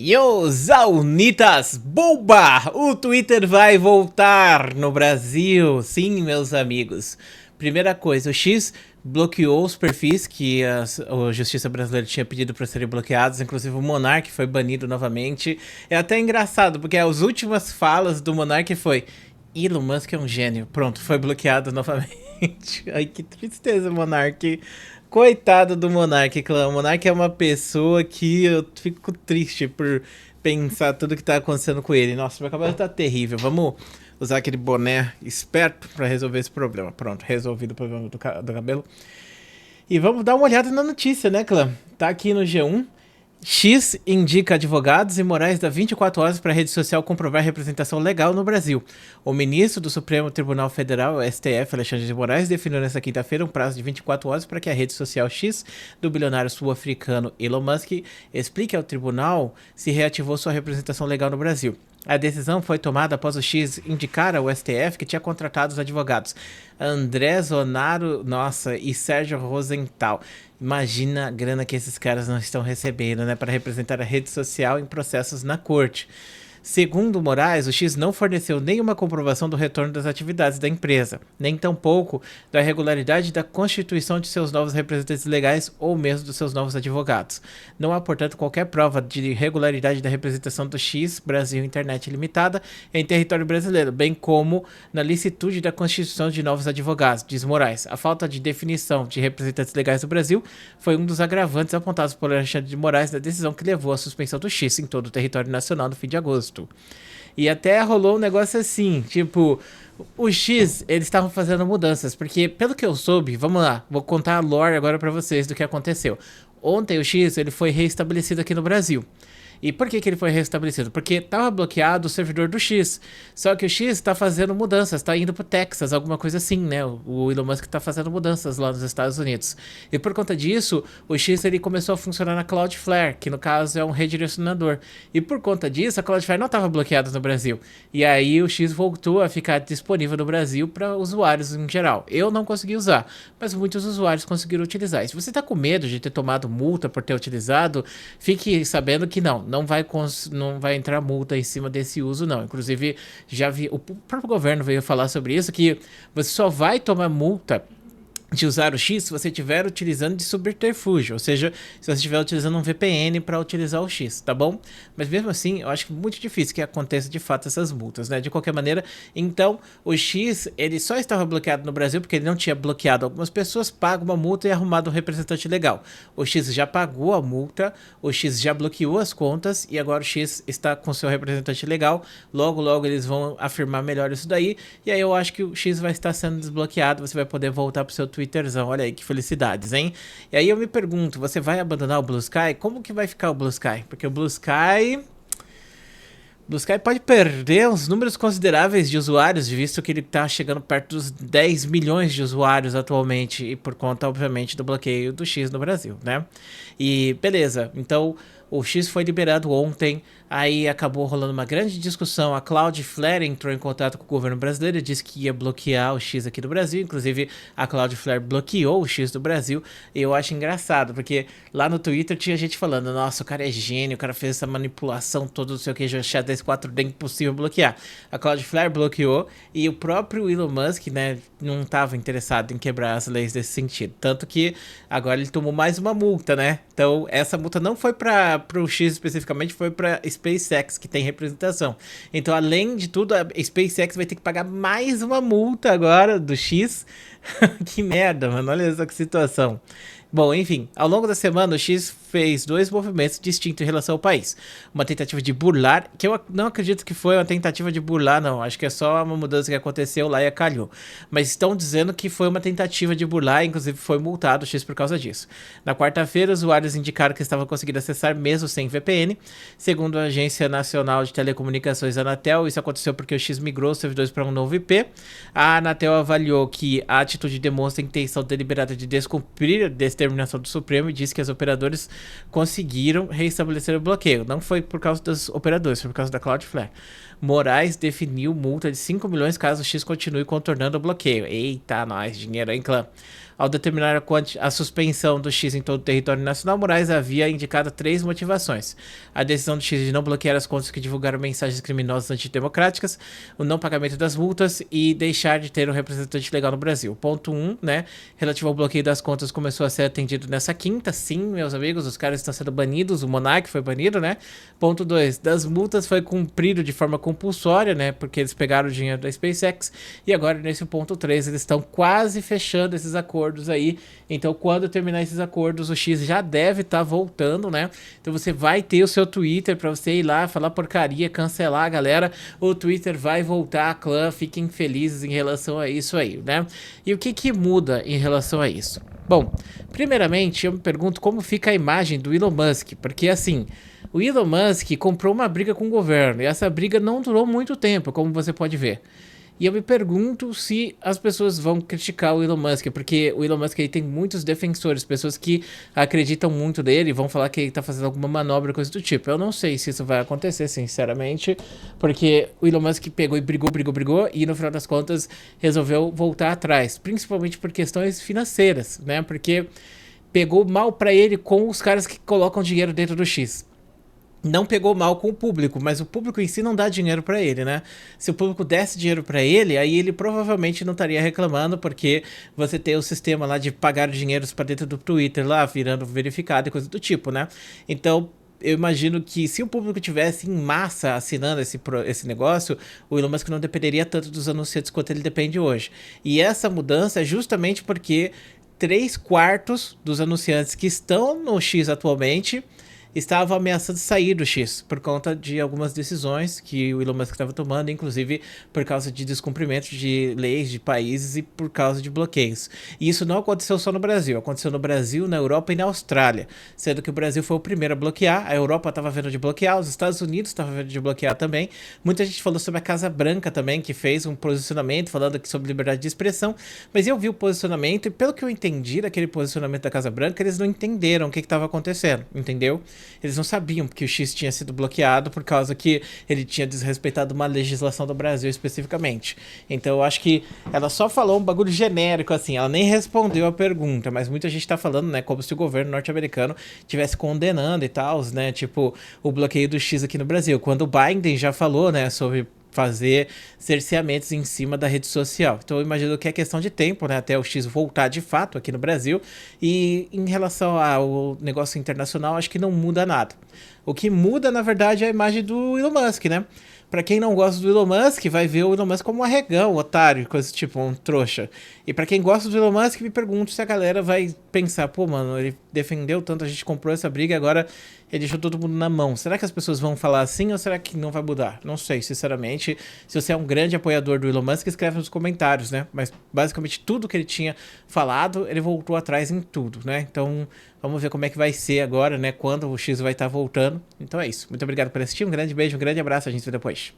Yo, Zaunitas, bomba! O Twitter vai voltar no Brasil, sim, meus amigos. Primeira coisa, o X bloqueou os perfis que a Justiça Brasileira tinha pedido para serem bloqueados, inclusive o Monark foi banido novamente. É até engraçado, porque as últimas falas do Monark foi: Elon Musk é um gênio. Pronto, foi bloqueado novamente. Ai, que tristeza, Monark. Coitado do Monark, clã. O Monark é uma pessoa que eu fico triste por pensar tudo que tá acontecendo com ele. Nossa, meu cabelo tá terrível. Vamos usar aquele boné esperto pra resolver esse problema. Pronto, resolvido o problema do cabelo. E vamos dar uma olhada na notícia, né, clã? Tá aqui no G1. X indica advogados e Moraes dá 24 horas para a rede social comprovar representação legal no Brasil. O ministro do Supremo Tribunal Federal, STF, Alexandre de Moraes, definiu nesta quinta-feira um prazo de 24 horas para que a rede social X do bilionário sul-africano Elon Musk explique ao tribunal se reativou sua representação legal no Brasil. A decisão foi tomada após o X indicar ao STF que tinha contratado os advogados André Zonaro, e Sérgio Rosenthal. Imagina a grana que esses caras não estão recebendo, né, para representar a rede social em processos na corte. Segundo Moraes, o X não forneceu nenhuma comprovação do retorno das atividades da empresa, nem tampouco da regularidade da constituição de seus novos representantes legais ou mesmo dos seus novos advogados. Não há, portanto, qualquer prova de regularidade da representação do X Brasil Internet Limitada em território brasileiro, bem como na licitude da constituição de novos advogados, diz Moraes. A falta de definição de representantes legais do Brasil foi um dos agravantes apontados por Alexandre de Moraes na decisão que levou à suspensão do X em todo o território nacional no fim de agosto. E até rolou um negócio assim, tipo, o X, eles estavam fazendo mudanças, porque pelo que eu soube, vamos lá, vou contar a lore agora pra vocês do que aconteceu. Ontem o X, ele foi reestabelecido aqui no Brasil. E por que ele foi restabelecido? Porque estava bloqueado o servidor do X. Só que o X está fazendo mudanças, está indo para o Texas, alguma coisa assim, né? O Elon Musk está fazendo mudanças lá nos Estados Unidos. E por conta disso, o X ele começou a funcionar na Cloudflare, que no caso é um redirecionador. E por conta disso, a Cloudflare não estava bloqueada no Brasil. E aí o X voltou a ficar disponível no Brasil para usuários em geral. Eu não consegui usar, mas muitos usuários conseguiram utilizar. E se você está com medo de ter tomado multa por ter utilizado, fique sabendo que não vai entrar multa em cima desse uso, não. Inclusive, já vi, o próprio governo veio falar sobre isso, que você só vai tomar multa de usar o X se você estiver utilizando de subterfúgio, ou seja, se você estiver utilizando um VPN para utilizar o X, tá bom? Mas mesmo assim, eu acho muito difícil que aconteça de fato essas multas, né? De qualquer maneira, então, o X, ele só estava bloqueado no Brasil porque ele não tinha bloqueado algumas pessoas, paga uma multa e é arrumado um representante legal. O X já pagou a multa, o X já bloqueou as contas e agora o X está com seu representante legal. Logo, logo eles vão afirmar melhor isso daí e aí eu acho que o X vai estar sendo desbloqueado, você vai poder voltar pro seu Twitterzão, olha aí que felicidades, hein? E aí eu me pergunto, você vai abandonar o Blue Sky? Como que vai ficar o Blue Sky? Porque o Blue Sky pode perder uns números consideráveis de usuários, visto que ele está chegando perto dos 10 milhões de usuários atualmente, e por conta, obviamente, do bloqueio do X no Brasil, né? E beleza, então o X foi liberado ontem, aí acabou rolando uma grande discussão, a Cloudflare entrou em contato com o governo brasileiro e disse que ia bloquear o X aqui do Brasil, inclusive a Cloudflare bloqueou o X do Brasil, e eu acho engraçado, porque lá no Twitter tinha gente falando, nossa, o cara é gênio, o cara fez essa manipulação toda, não sei o que, já xadrez 4D, impossível bloquear. A Cloudflare bloqueou, e o próprio Elon Musk, né, não estava interessado em quebrar as leis desse sentido, tanto que agora ele tomou mais uma multa, né, então essa multa não foi para o X especificamente, foi para SpaceX, que tem representação. Então, além de tudo, a SpaceX vai ter que pagar mais uma multa agora do X. Que merda, mano. Olha essa situação. Bom, enfim, ao longo da semana o X fez dois movimentos distintos em relação ao país. Uma tentativa de burlar, que eu não acredito que foi uma tentativa de burlar, não. Acho que é só uma mudança que aconteceu lá e acalhou. Mas estão dizendo que foi uma tentativa de burlar, inclusive foi multado o X por causa disso. Na quarta-feira, usuários indicaram que estavam conseguindo acessar mesmo sem VPN. Segundo a Agência Nacional de Telecomunicações, Anatel, isso aconteceu porque o X migrou os servidores para um novo IP. A Anatel avaliou que a atitude demonstra intenção deliberada de descumprir a determinação do Supremo e disse que os operadores conseguiram reestabelecer o bloqueio. Não foi por causa dos operadores, foi por causa da Cloudflare. Moraes definiu multa de 5 milhões caso o X continue contornando o bloqueio. Eita, nós, dinheiro, hein, clã? Ao determinar a suspensão do X em todo o território nacional, Moraes havia indicado 3 motivações: a decisão do X de não bloquear as contas que divulgaram mensagens criminosas antidemocráticas, o não pagamento das multas e deixar de ter um representante legal no Brasil. Ponto 1, né, relativo ao bloqueio das contas, começou a ser atendido nessa quinta. Sim, meus amigos, os caras estão sendo banidos, o Monark foi banido, né? Ponto 2, das multas foi cumprido de forma compulsória, né, porque eles pegaram o dinheiro da SpaceX, e agora nesse ponto 3 eles estão quase fechando esses acordos aí. Então quando terminar esses acordos, o X já deve estar voltando, né? Então você vai ter o seu Twitter para você ir lá, falar porcaria, cancelar a galera. O Twitter vai voltar, clã, fiquem felizes em relação a isso aí, né? E o que que muda em relação a isso? Bom, primeiramente eu me pergunto como fica a imagem do Elon Musk, porque assim, o Elon Musk comprou uma briga com o governo, e essa briga não durou muito tempo, como você pode ver. E eu me pergunto se as pessoas vão criticar o Elon Musk, porque o Elon Musk ele tem muitos defensores, pessoas que acreditam muito nele e vão falar que ele tá fazendo alguma manobra, coisa do tipo. Eu não sei se isso vai acontecer, sinceramente, porque o Elon Musk pegou e brigou, e no final das contas resolveu voltar atrás, principalmente por questões financeiras, né? Porque pegou mal pra ele com os caras que colocam dinheiro dentro do X. Não pegou mal com o público, mas o público em si não dá dinheiro pra ele, né? Se o público desse dinheiro pra ele, aí ele provavelmente não estaria reclamando, porque você tem o sistema lá de pagar dinheiros pra dentro do Twitter lá, virando verificado e coisa do tipo, né? Então, eu imagino que se o público tivesse em massa assinando esse negócio, o Elon Musk não dependeria tanto dos anunciantes quanto ele depende hoje. E essa mudança é justamente porque 3/4 dos anunciantes que estão no X atualmente estavam ameaçando sair do X por conta de algumas decisões que o Elon Musk estava tomando, inclusive por causa de descumprimento de leis de países e por causa de bloqueios. E isso não aconteceu só no Brasil, aconteceu no Brasil, na Europa e na Austrália, sendo que o Brasil foi o primeiro a bloquear, a Europa estava vendo de bloquear, os Estados Unidos estavam vendo de bloquear também. Muita gente falou sobre a Casa Branca também, que fez um posicionamento falando aqui sobre liberdade de expressão, mas eu vi o posicionamento e pelo que eu entendi daquele posicionamento da Casa Branca, eles não entenderam o que estava acontecendo, entendeu? Eles não sabiam que o X tinha sido bloqueado por causa que ele tinha desrespeitado uma legislação do Brasil especificamente. Então eu acho que ela só falou um bagulho genérico assim, ela nem respondeu a pergunta, mas muita gente tá falando, né, como se o governo norte-americano tivesse condenando e tal, né, tipo, o bloqueio do X aqui no Brasil, quando o Biden já falou, né, sobre fazer cerceamentos em cima da rede social. Então eu imagino que é questão de tempo, né, até o X voltar de fato aqui no Brasil. E em relação ao negócio internacional, acho que não muda nada. O que muda, na verdade, é a imagem do Elon Musk, né? Pra quem não gosta do Elon Musk, vai ver o Elon Musk como um arregão, um otário, coisa tipo, um trouxa. E pra quem gosta do Elon Musk, me pergunto se a galera vai pensar, pô, mano, ele defendeu tanto, a gente comprou essa briga e agora ele deixou todo mundo na mão. Será que as pessoas vão falar assim ou será que não vai mudar? Não sei, sinceramente. Se você é um grande apoiador do Elon Musk, escreve nos comentários, né? Mas basicamente tudo que ele tinha falado, ele voltou atrás em tudo, né? Então vamos ver como é que vai ser agora, né? Quando o X vai estar voltando. Então é isso. Muito obrigado por assistir. Um grande beijo, um grande abraço. A gente se vê depois.